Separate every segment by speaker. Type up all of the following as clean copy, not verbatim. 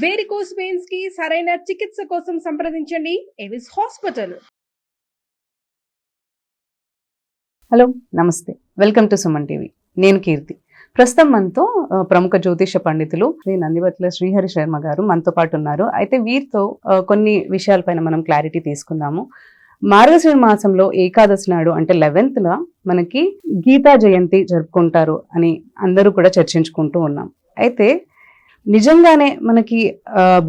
Speaker 1: Varicose veins కి సరైన చికిత్స కోసం సంప్రదించండి ఎవిస్ హాస్పిటల్.
Speaker 2: హలో, నమస్తే, వెల్కమ్ టు సుమన్ టీవీ. నేను కీర్తి. ప్రస్తుతం మనతో ప్రముఖ జ్యోతిష పండితులు శ్రీ నందివట్ల శ్రీహరి శర్మ గారు మనతో పాటు ఉన్నారు. అయితే వీరితో కొన్ని విషయాలపైన మనం క్లారిటీ తీసుకుందాము. మార్గశిర మాసంలో ఏకాదశి నాడు అంటే 11th మనకి గీతా జయంతి జరుపుకుంటారు అని అందరూ కూడా చర్చించుకుంటూ ఉన్నాం. అయితే నిజంగానే మనకి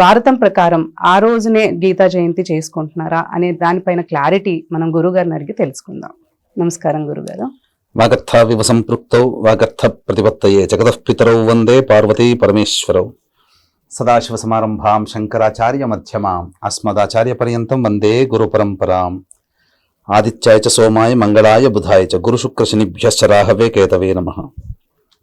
Speaker 2: భారతం ప్రకారం ఆ రోజునే గీతా జయంతి చేసుకుంటున్నారా అనే దానిపైన క్లారిటీ మనం గురుగారిని అడిగి తెలుసుకుందాం. నమస్కారం గురుగారు.
Speaker 3: వాగర్థావివ సంపృక్తౌ వాగర్థ ప్రతిపత్తయే జగతః పితరౌ వందే పార్వతీ పరమేశ్వరౌ. సదాశివ సమారంభాం శంకరాచార్య మధ్యమాం అస్మదాచార్య పర్యంతం వందే గురు పరంపరాం. ఆదిత్యాయ చ సోమాయ మంగళాయ బుధాయ చ గురు శుక్ర శనిభ్యశ్చ రాహవే కేతవే నమః.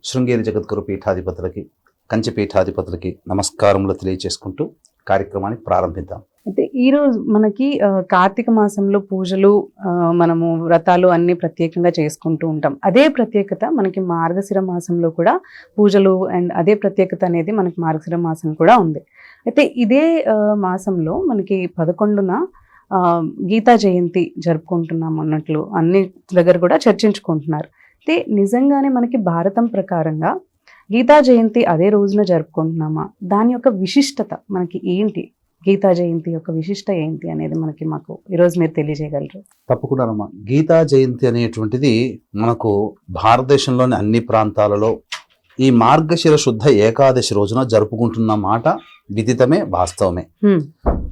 Speaker 3: శృంగేరి జగద్గురు పీఠాధిపతులకి, కంచి పీఠాధిపతులకి నమస్కారములు తెలియచేసుకుంటూ కార్యక్రమాన్ని ప్రారంభిద్దాం.
Speaker 2: అయితే ఈరోజు మనకి కార్తీక మాసంలో పూజలు, మనము వ్రతాలు అన్ని ప్రత్యేకంగా చేసుకుంటూ ఉంటాం. అదే ప్రత్యేకత మనకి మార్గశిర మాసంలో కూడా పూజలు అండ్ అదే ప్రత్యేకత అనేది మనకి మార్గశిర మాసం కూడా ఉంది. అయితే ఇదే మాసంలో మనకి 11న గీతా జయంతి జరుపుకుంటున్నాం అన్నట్లు అన్ని దగ్గర కూడా చర్చించుకుంటున్నారు. అయితే నిజంగానే మనకి భారతం ప్రకారంగా గీతా జయంతి అదే రోజున జరుపుకుంటున్నామా? దాని యొక్క విశిష్టత మనకి ఏంటి? గీతా జయంతి యొక్క విశిష్ట ఏంటి అనేది మాకు ఈరోజు మీరు తెలియజేయగలరు?
Speaker 3: తప్పకుండా అమ్మా. గీతా జయంతి అనేటువంటిది మనకు భారతదేశంలోని అన్ని ప్రాంతాలలో ఈ మార్గశిర శుద్ధ ఏకాదశి రోజున జరుపుకుంటున్న మాట విదితమే, వాస్తవమే.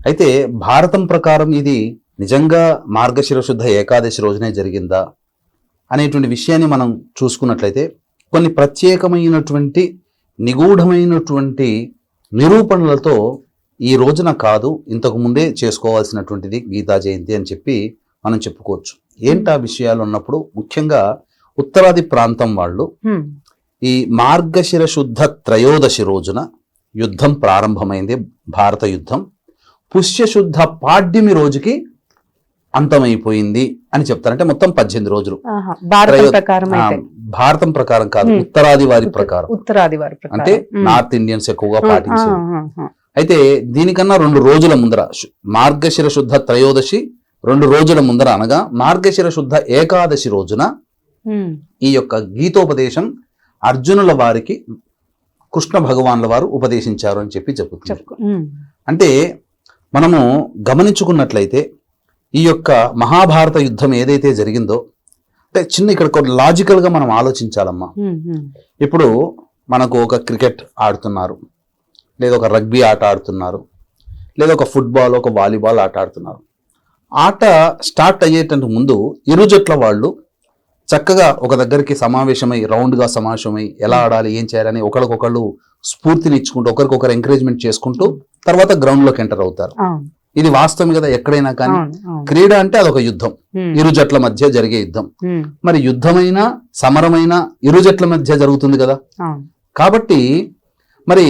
Speaker 3: అయితే భారతం ప్రకారం ఇది నిజంగా మార్గశిర శుద్ధ ఏకాదశి రోజునే జరిగిందా అనేటువంటి విషయాన్ని మనం చూసుకున్నట్లయితే కొన్ని ప్రత్యేకమైనటువంటి నిగూఢమైనటువంటి నిరూపణలతో ఈ రోజున కాదు, ఇంతకు ముందే చేసుకోవాల్సినటువంటిది గీతా జయంతి అని చెప్పి మనం చెప్పుకోవచ్చు. ఏంటా విషయాలు ఉన్నప్పుడు ముఖ్యంగా ఉత్తరాది ప్రాంతం వాళ్ళు ఈ మార్గశిర శుద్ధ త్రయోదశి రోజున యుద్ధం ప్రారంభమైంది, భారత యుద్ధం. పుష్యశుద్ధ పాడ్యమి రోజుకి అంతమైపోయింది అని చెప్తారు. అంటే మొత్తం 18 రోజులు భారతం ప్రకారం కాదు, ఉత్తరాది వారి ప్రకారం. అంటే నార్త్ ఇండియన్స్ ఎక్కువగా పాటించారు. అయితే దీనికన్నా 2 రోజుల ముందర మార్గశిర శుద్ధ త్రయోదశి 2 రోజుల ముందర అనగా మార్గశిర శుద్ధ ఏకాదశి రోజున ఈ యొక్క గీతోపదేశం అర్జునుల వారికి కృష్ణ భగవాన్ల వారు ఉపదేశించారు అని చెప్పి చెప్పుతున్నారు. అంటే మనము గమనించుకున్నట్లయితే ఈ యొక్క మహాభారత యుద్ధం ఏదైతే జరిగిందో, అంటే ఇక్కడ లాజికల్గా మనం ఆలోచించాలమ్మా. ఇప్పుడు మనకు ఒక క్రికెట్ ఆడుతున్నారు, లేదా ఒక రగ్బీ ఆట ఆడుతున్నారు, లేదా ఒక ఫుట్బాల్, ఒక వాలీబాల్ ఆట ఆడుతున్నారు. ఆట స్టార్ట్ అయ్యేటందుకు ముందు ఇరు జట్ల వాళ్ళు చక్కగా ఒక దగ్గరికి సమావేశమై, రౌండ్గా సమావేశమై ఎలా ఆడాలి, ఏం చేయాలని ఒకరికొకళ్ళు స్ఫూర్తిని ఇచ్చుకుంటూ, ఒకరికొకరు ఎంకరేజ్మెంట్ చేసుకుంటూ తర్వాత గ్రౌండ్లోకి ఎంటర్ అవుతారు. ఇది వాస్తవం కదా ఎక్కడైనా కానీ. క్రీడ అంటే అదొక యుద్ధం, ఇరు జట్ల మధ్య జరిగే యుద్ధం. మరి యుద్ధమైన సమరమైన ఇరు జట్ల మధ్య జరుగుతుంది కదా. కాబట్టి మరి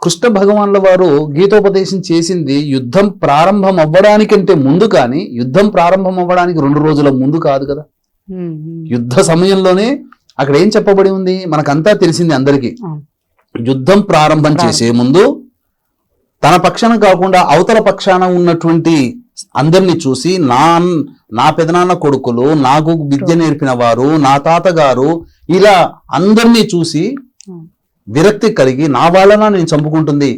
Speaker 3: కృష్ణ భగవాన్ల వారు గీతోపదేశం చేసింది యుద్ధం ప్రారంభం అవ్వడానికంటే ముందు, కానీ యుద్ధం ప్రారంభం అవ్వడానికి 2 రోజుల ముందు కాదు కదా. యుద్ధ సమయంలోనే అక్కడ ఏం చెప్పబడి ఉంది మనకంతా తెలిసింది అందరికీ. యుద్ధం ప్రారంభం చేసే ముందు తన పక్షాన కాకుండా అవతల పక్షాన ఉన్నటువంటి అందరినీ చూసి నా పెదనాన్న కొడుకులు, నాకు విద్య నేర్పిన వారు, నా తాతగారు, ఇలా అందరినీ చూసి విరక్తి కలిగి నా వాళ్ళనా నేను చంపుకుంటుంది,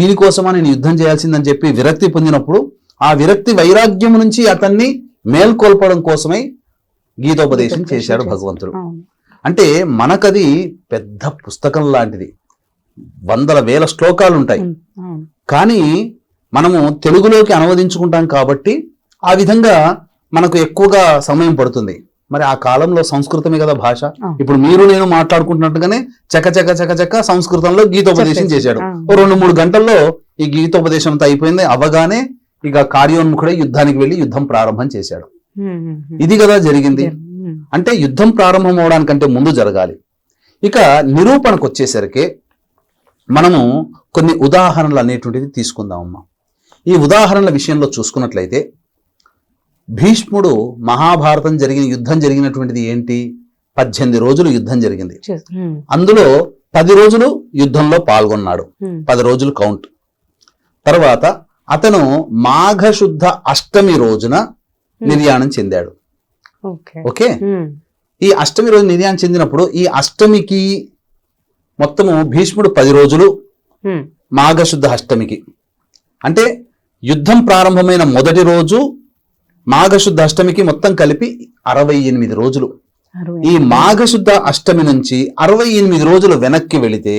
Speaker 3: దీనికోసమా నేను యుద్ధం చేయాల్సిందని చెప్పి విరక్తి పొందినప్పుడు ఆ విరక్తి వైరాగ్యం నుంచి అతన్ని మేల్కొల్పడం కోసమై గీతోపదేశం చేశాడు భగవంతుడు. అంటే మనకది పెద్ద పుస్తకం లాంటిది, 100,000 శ్లోకాలు ఉంటాయి. కానీ మనము తెలుగులోకి అనువదించుకుంటాం కాబట్టి ఆ విధంగా మనకు ఎక్కువగా సమయం పడుతుంది. మరి ఆ కాలంలో సంస్కృతమే కదా భాష. ఇప్పుడు మీరు నేను మాట్లాడుకుంటున్నట్టుగానే చక సంస్కృతంలో గీతోపదేశం చేశాడు. 2-3 గంటల్లో ఈ గీతోపదేశం అంతా అయిపోయింది. అవగానే ఇక కార్యోన్ముఖుడే యుద్ధానికి వెళ్ళి యుద్ధం ప్రారంభం చేశాడు. ఇది కదా జరిగింది. అంటే యుద్ధం ప్రారంభం అవడానికంటే ముందు జరగాలి. ఇక నిరూపణకు వచ్చేసరికి మనము కొన్ని ఉదాహరణలు అనేటువంటిది తీసుకుందామమ్మా. ఈ ఉదాహరణల విషయంలో చూసుకున్నట్లయితే భీష్ముడు యుద్ధం జరిగినటువంటిది ఏంటి? 18 రోజులు యుద్ధం జరిగింది. అందులో 10 రోజులు యుద్ధంలో పాల్గొన్నాడు, 10 రోజులు కౌంట్. తర్వాత అతను మాఘశుద్ధ అష్టమి రోజున నిర్యాణం చెందాడు. ఓకే, ఈ అష్టమి రోజు నిర్యాణం చెందినప్పుడు ఈ అష్టమికి మొత్తము భీష్ముడు 10 రోజులు, మాఘశుద్ధ అష్టమికి అంటే యుద్ధం ప్రారంభమైన మొదటి రోజు మాఘశుద్ధ అష్టమికి మొత్తం కలిపి 68 రోజులు. ఈ మాఘశుద్ధ అష్టమి నుంచి 68 రోజులు వెనక్కి వెళితే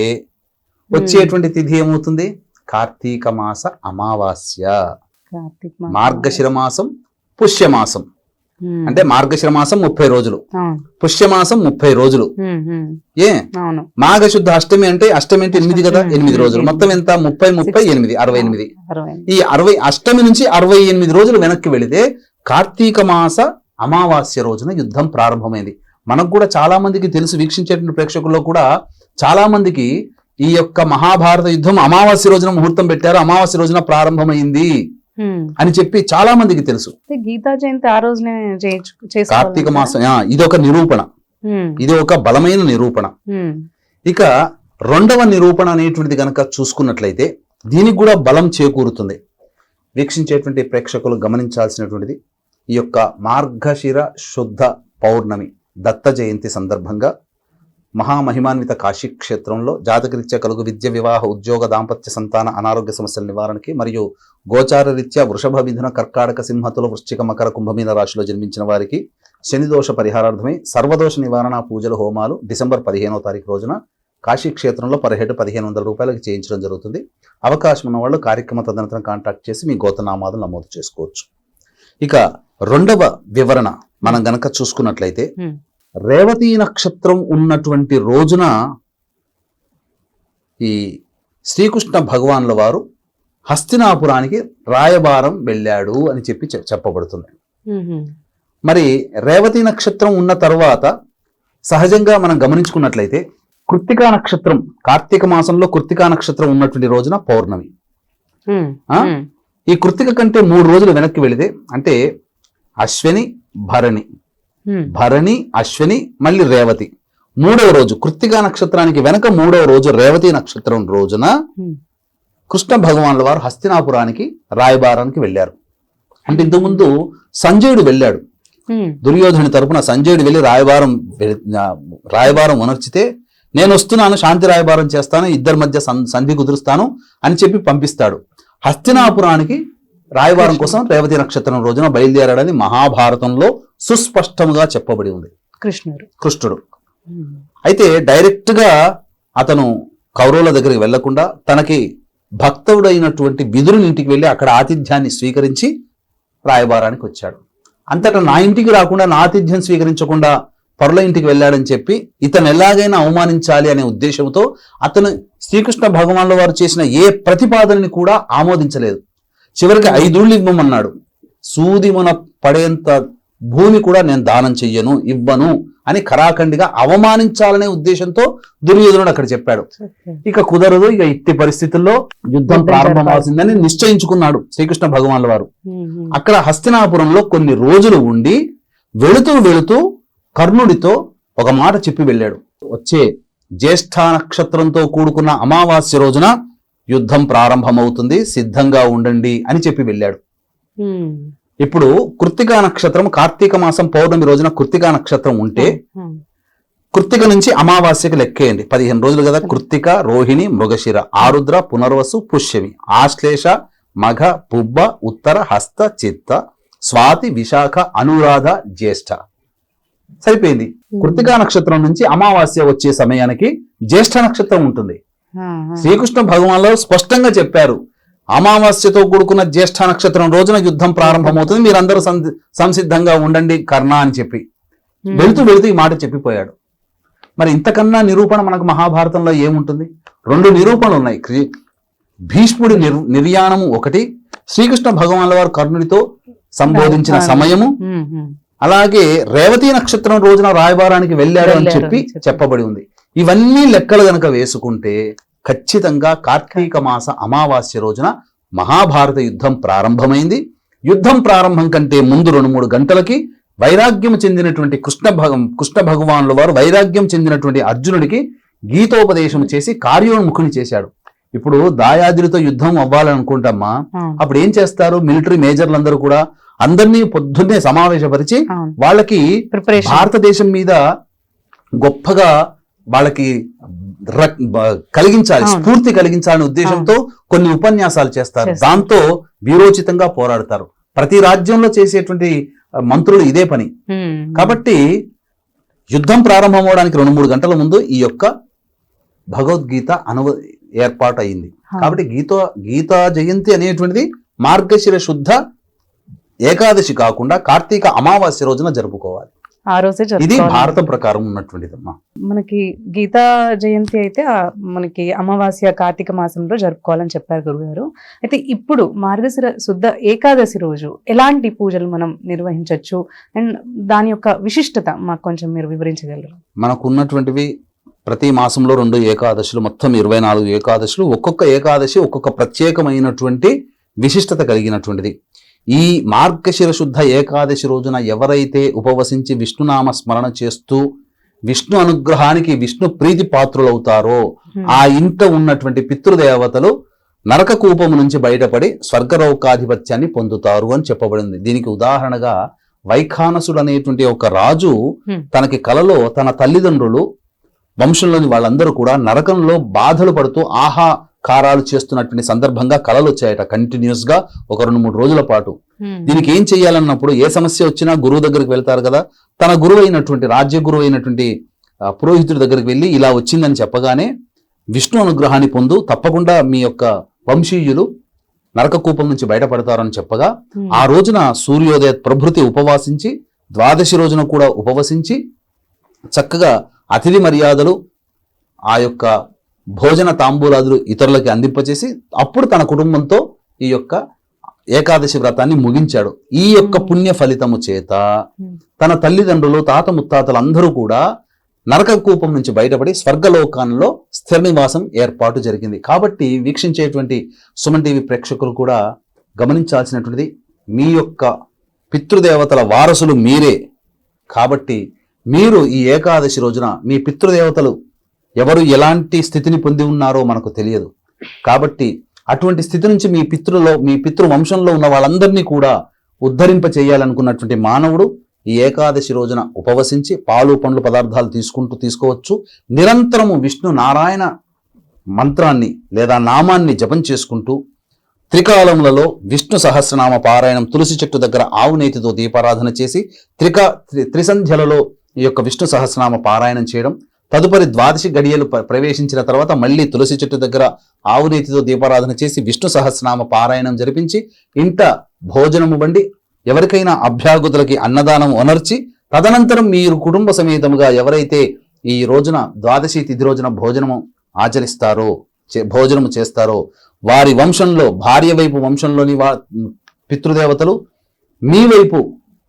Speaker 3: వచ్చేటువంటి తిథి ఏమవుతుంది? కార్తీక మాస అమావాస్య. మార్గశిర మాసం, పుష్యమాసం. అంటే మార్గశిర మాసం 30 రోజులు, పుష్యమాసం 30 రోజులు. మాఘశుద్ధ అష్టమి అంటే 8 కదా, 8 రోజులు. మొత్తం ఎంత? 30 30 8 68. ఈ అష్టమి నుంచి 68 రోజులు వెనక్కి వెళితే కార్తీక మాస అమావాస్య రోజున యుద్ధం ప్రారంభమైంది. మనకు కూడా చాలా మందికి తెలుసు, వీక్షించేటువంటి ప్రేక్షకుల్లో కూడా చాలా మందికి ఈ యొక్క మహాభారత యుద్ధం అమావాస్య రోజున ముహూర్తం పెట్టారు, అమావాస్య రోజున ప్రారంభమైంది అని చెప్పి చాలా మందికి తెలుసు.
Speaker 2: గీతా జయంతి ఆ రోజునే
Speaker 3: కార్తీక మాసం. ఇది ఒక నిరూపణ, ఇది ఒక బలమైన నిరూపణ. ఇక రెండవ నిరూపణ అనేటువంటిది కనుక చూసుకున్నట్లయితే దీనికి కూడా బలం చేకూరుతుంది. వీక్షించేటువంటి ప్రేక్షకులు గమనించాల్సినటువంటిది, ఈ యొక్క మార్గశిర శుద్ధ పౌర్ణమి దత్త జయంతి సందర్భంగా మహామహిమాన్విత కాశీ క్షేత్రంలో జాతకరీత్యా కలుగు విద్య, వివాహ, ఉద్యోగ, దాంపత్య, సంతాన, అనారోగ్య సమస్యల నివారణకి మరియు గోచార రీత్యా వృషభ, మిథున, కర్కాటక, సింహతుల, వృశ్చిక, మకర, కుంభమీన రాశిలో జన్మించిన వారికి శనిదోష పరిహారార్థమై సర్వదోష నివారణ పూజలు, హోమాలు డిసెంబర్ 15వ తారీఖు రోజున కాశీ క్షేత్రంలో పర్ హెడ్ 1500 రూపాయలకు చేయించడం జరుగుతుంది. అవకాశం ఉన్న వాళ్ళు కార్యక్రమ తదనంతరం కాంటాక్ట్ చేసి మీ గోత్రనామాలు నమోదు చేసుకోవచ్చు. ఇక రెండవ వివరణ మనం గనక చూసుకున్నట్లయితే, రేవతి నక్షత్రం ఉన్నటువంటి రోజున ఈ శ్రీకృష్ణ భగవానుల వారు హస్తినాపురానికి రాయబారం వెళ్ళాడు అని చెప్పి చెప్పబడుతుంది. మరి రేవతి నక్షత్రం ఉన్న తర్వాత సహజంగా మనం గమనించుకున్నట్లయితే కృత్తికా నక్షత్రం, కార్తీక మాసంలో కృత్తికా నక్షత్రం ఉన్నటువంటి రోజున పౌర్ణమి. ఈ కృత్తిక కంటే 3 రోజులు వెనక్కి వెళితే అంటే అశ్విని, భరణి, భరణి, అశ్విని, మళ్ళీ రేవతి, 3వ రోజు కృత్తికా నక్షత్రానికి వెనక 3వ రోజు రేవతి నక్షత్రం రోజున కృష్ణ భగవానుల వారు హస్తినాపురానికి రాయబారానికి వెళ్ళారు. అంటే ఇంతకుముందు సంజయుడు వెళ్ళాడు, దుర్యోధనుని తరపున సంజయుడు వెళ్ళి రాయబారం ఉనర్చితే నేను వస్తున్నాను, శాంతి రాయబారం చేస్తాను, ఇద్దరి మధ్య సంధి కుదురుస్తాను అని చెప్పి పంపిస్తాడు. హస్తినాపురానికి రాయబారం కోసం రేవతి నక్షత్రం రోజున బయలుదేరాడని మహాభారతంలో సుస్పష్టంగా చెప్పబడి ఉంది కృష్ణుడు. అయితే డైరెక్ట్ గా అతను కౌరవుల దగ్గరికి వెళ్లకుండా తనకి భక్తుడైనటువంటి విదురుని ఇంటికి వెళ్ళి అక్కడ ఆతిథ్యాన్ని స్వీకరించి రాయబారానికి వచ్చాడు. అంతటా నా ఇంటికి రాకుండా, నా ఆతిథ్యం స్వీకరించకుండా పరుల ఇంటికి వెళ్ళాడని చెప్పి ఇతను ఎలాగైనా అవమానించాలి అనే ఉద్దేశంతో అతను శ్రీకృష్ణ భగవానుల వారు చేసిన ఏ ప్రతిపాదనని కూడా ఆమోదించలేదు. చివరికి 5 ఊళ్ళు ఇవ్వమన్నాడు. సూది మన పడేంత భూమి కూడా నేను దానం చెయ్యను, ఇవ్వను అని ఖరాఖండిగా అవమానించాలనే ఉద్దేశంతో దుర్యోధనుడు అక్కడ చెప్పాడు. ఇక కుదరదు, ఇక ఇట్టి పరిస్థితుల్లో యుద్ధం ప్రారంభమవుతుందని నిశ్చయించుకున్నాడు శ్రీకృష్ణ భగవానుల వారు. అక్కడ హస్తినాపురంలో కొన్ని రోజులు ఉండి వెళుతూ కర్ణుడితో ఒక మాట చెప్పి వెళ్ళాడు. వచ్చే జ్యేష్ఠ నక్షత్రంతో కూడుకున్న అమావాస్య రోజున యుద్ధం ప్రారంభమవుతుంది, సిద్ధంగా ఉండండి అని చెప్పి వెళ్ళాడు. ఇప్పుడు కృత్తికా నక్షత్రం కార్తీక మాసం పౌర్ణమి రోజున కృత్తికా నక్షత్రం ఉంటే కృత్తిక నుంచి అమావాస్యకి లెక్కేయండి, 15 రోజులు కదా. కృత్తిక, రోహిణి, మృగశిర, ఆరుద్ర, పునర్వసు, పుష్యమి, ఆశ్లేష, మఘ, పుబ్బ, ఉత్తర, హస్త, చిత్త, స్వాతి, విశాఖ, అనురాధ, జ్యేష్ఠ. సరిపోయింది. కృత్తికా నక్షత్రం నుంచి అమావాస్య వచ్చే సమయానికి జ్యేష్ఠ నక్షత్రం ఉంటుంది. శ్రీకృష్ణ భగవానులు స్పష్టంగా చెప్పారు, అమావాస్యతో కూడుకున్న జ్యేష్ఠ నక్షత్రం రోజున యుద్ధం ప్రారంభమవుతుంది, మీరందరూ సంసిద్ధంగా ఉండండి కర్ణ అని చెప్పి వెళుతూ ఈ మాట చెప్పిపోయాడు. మరి ఇంతకన్నా నిరూపణ మనకు మహాభారతంలో ఏముంటుంది? 2 నిరూపణలు ఉన్నాయి. భీష్ముడి నిర్యాణము ఒకటి, శ్రీకృష్ణ భగవానుల వారు కర్ణుడితో సంబోధించిన సమయము, అలాగే రేవతి నక్షత్రం రోజున రాయబారానికి వెళ్ళాడు అని చెప్పి చెప్పబడి ఉంది. ఇవన్నీ లెక్కలు గనక వేసుకుంటే ఖచ్చితంగా కార్తీక మాస అమావాస్య రోజున మహాభారత యుద్ధం ప్రారంభమైంది. యుద్ధం ప్రారంభం కంటే ముందు 2-3 గంటలకి వైరాగ్యం చెందినటువంటి కృష్ణ భగవానుల వారు వైరాగ్యం చెందినటువంటి అర్జునుడికి గీతోపదేశం చేసి కార్యోన్ముఖుని చేశాడు. ఇప్పుడు దాయాదులతో యుద్ధం అవ్వాలనుకుంటామా, అప్పుడు ఏం చేస్తారు, మిలిటరీ మేజర్లందరూ కూడా అందరినీ పొద్దున్నే సమావేశపరిచి వాళ్ళకి భారతదేశం మీద గొప్పగా వాళ్ళకి కలిగించాలి, స్ఫూర్తి కలిగించాలనే ఉద్దేశంతో కొన్ని ఉపన్యాసాలు చేస్తారు. దాంతో వీరోచితంగా పోరాడతారు. ప్రతి రాజ్యంలో చేసేటువంటి మంత్రులు ఇదే పని. కాబట్టి యుద్ధం ప్రారంభం అవడానికి 2-3 గంటల ముందు ఈ యొక్క భగవద్గీత ఏర్పాటు అయింది. కాబట్టి గీతా జయంతి అనేటువంటిది మార్గశిర శుద్ధ ఏకాదశి కాకుండా కార్తీక అమావాస్య రోజున జరుపుకోవాలి.
Speaker 2: ఆ రోజే
Speaker 3: ఇది భారతం ప్రకారం ఉన్నటువంటిదమ్మా.
Speaker 2: మనకి గీతా జయంతి అయితే మనకి అమావాస్య కార్తీక మాసంలో జరుపుకోవాలని చెప్పారు గురుగారు. అయితే ఇప్పుడు మార్గశిర శుద్ధ ఏకాదశి రోజు ఎలాంటి పూజలు మనం నిర్వహించవచ్చు అండ్ దాని యొక్క విశిష్టత మాకు కొంచెం మీరు వివరించగలరు?
Speaker 3: మనకు ఉన్నటువంటివి ప్రతి మాసంలో 2 ఏకాదశులు, మొత్తం 24 ఏకాదశులు. ఒక్కొక్క ఏకాదశి ఒక్కొక్క ప్రత్యేకమైనటువంటి విశిష్టత కలిగినటువంటిది. ఈ మార్గశిర శుద్ధ ఏకాదశి రోజున ఎవరైతే ఉపవసించి విష్ణునామ స్మరణ చేస్తూ విష్ణు అనుగ్రహానికి విష్ణు ప్రీతి పాత్రులవుతారో ఆ ఇంట ఉన్నటువంటి పితృదేవతలు నరక కూపము నుంచి బయటపడి స్వర్గలోకాధిపత్యాన్ని పొందుతారు అని చెప్పబడింది. దీనికి ఉదాహరణగా వైఖానసుడు అనేటువంటి ఒక రాజు తనకి కలలో తన తల్లిదండ్రులు వంశంలోని వాళ్ళందరూ కూడా నరకంలో బాధలు పడుతూ ఆహాకారాలు చేస్తున్నటువంటి సందర్భంగా కలలు వచ్చాయట కంటిన్యూస్ గా ఒక 2-3 రోజుల పాటు. దీనికి ఏం చేయాలన్నప్పుడు ఏ సమస్య వచ్చినా గురువు దగ్గరికి వెళ్తారు కదా, తన గురువు అయినటువంటి రాజ్య గురువు అయినటువంటి పురోహితుడి దగ్గరికి వెళ్ళి ఇలా వచ్చిందని చెప్పగానే విష్ణు అనుగ్రహాన్ని పొందు, తప్పకుండా మీ యొక్క వంశీయులు నరకకూపం నుంచి బయటపడతారని చెప్పగా ఆ రోజున సూర్యోదయ ప్రభృతి ఉపవాసించి ద్వాదశి రోజున కూడా ఉపవసించి చక్కగా అతిథి మర్యాదలు ఆ యొక్క భోజన తాంబూలాదులు ఇతరులకి అందింపచేసి అప్పుడు తన కుటుంబంతో ఈ యొక్క ఏకాదశి వ్రతాన్ని ముగించాడు. ఈ యొక్క పుణ్య ఫలితము చేత తన తల్లిదండ్రులు తాత ముత్తాతలు అందరూ కూడా నరక కూపం నుంచి బయటపడి స్వర్గలోకాల్లో స్థిర నివాసం ఏర్పాటు జరిగింది. కాబట్టి వీక్షించేటువంటి సుమన్ టీవీ ప్రేక్షకులు కూడా గమనించాల్సినటువంటిది, మీ యొక్క పితృదేవతల వారసులు మీరే. కాబట్టి మీరు ఈ ఏకాదశి రోజున మీ పితృదేవతలు ఎవరు ఎలాంటి స్థితిని పొంది ఉన్నారో మనకు తెలియదు. కాబట్టి అటువంటి స్థితి నుంచి మీ పితృవంశంలో ఉన్న వాళ్ళందరినీ కూడా ఉద్ధరింప చేయాలనుకున్నటువంటి మానవుడు ఈ ఏకాదశి రోజున ఉపవసించి పాలు పండ్లు పదార్థాలు తీసుకోవచ్చు. నిరంతరము విష్ణు నారాయణ మంత్రాన్ని లేదా నామాన్ని జపం చేసుకుంటూ త్రికాలములలో విష్ణు సహస్రనామ పారాయణం, తులసి చెట్టు దగ్గర ఆవు నేతితో దీపారాధన చేసి త్రిసంధ్యలలో ఈ యొక్క విష్ణు సహస్రనామ పారాయణం చేయడం, తదుపరి ద్వాదశి గడియలు ప్రవేశించిన తర్వాత మళ్ళీ తులసి చెట్టు దగ్గర ఆవు నేతితో దీపారాధన చేసి విష్ణు సహస్రనామ పారాయణం జరిపించి ఇంట భోజనము వండి ఎవరికైనా అభ్యాగతులకి అన్నదానం ఒనర్చి తదనంతరం మీరు కుటుంబ సమేతముగా ఎవరైతే ఈ రోజున ద్వాదశి తిథి రోజున భోజనము చేస్తారో వారి వంశంలో భార్య వైపు వంశంలోని పితృదేవతలు, మీ వైపు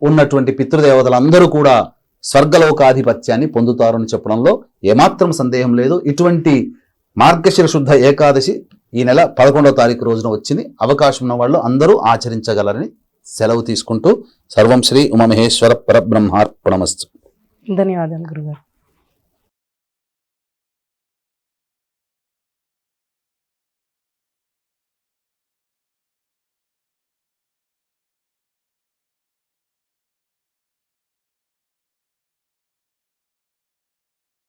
Speaker 3: ఉన్నటువంటి పితృదేవతలందరూ కూడా స్వర్గలోకాధిపత్యాన్ని పొందుతారని చెప్పడంలో ఏమాత్రం సందేహం లేదు. ఇటువంటి మార్గశిర శుద్ధ ఏకాదశి ఈ నెల 11వ తారీఖు రోజున వచ్చింది. అవకాశం ఉన్న వాళ్ళు అందరూ ఆచరించగలరని సెలవు తీసుకుంటూ సర్వం శ్రీ ఉమామహేశ్వర పరబ్రహ్మార్పణమస్తు.
Speaker 2: ధన్యవాదాలు గురుగారు.